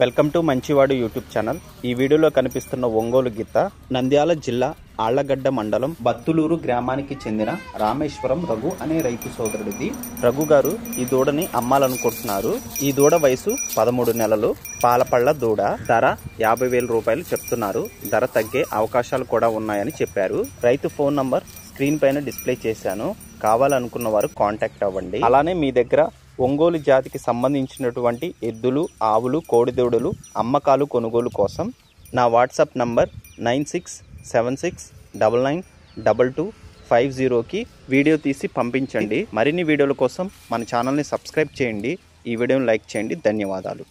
Welcome to మంచివాడు YouTube channel. ఈ వీడియోలో కనిపిస్తున్న ఒంగోలు గిత్త నంద్యాల జిల్లా ఆళ్లగడ్డ మండలం బత్తులూరు గ్రామానికి చెందిన రామేశ్వరం రఘు అనే రైతు సోదరుడిది। రఘు గారు ఈ దూడని అమ్మాలనుకుంటున్నారు। ఈ దూడ వయసు 13 నెలలు, పాలపళ్ళ దూడ। ధర 50,000 రూపాయలు చెప్తున్నారు। ధర తగ్గే అవకాశాలు కూడా ఉన్నాయని చెప్పారు। రైతు ఫోన్ నంబర్ స్క్రీన్ పైన డిస్ప్లే చేశాను, కావాలనుకున్న వారు కాంటాక్ట్ అవ్వండి। అలానే మీ దగ్గర ఒంగోలు జాతికి సంబంధించినటువంటి ఎద్దులు, ఆవులు, కోడిదూడలు అమ్మకాలు కొనుగోలు కోసం నా వాట్సాప్ నంబర్ 9676992250కి వీడియో తీసి పంపించండి। మరిన్ని వీడియోల కోసం మన ఛానల్ని సబ్స్క్రైబ్ చేయండి। ఈ వీడియోని లైక్ చేయండి। ధన్యవాదాలు।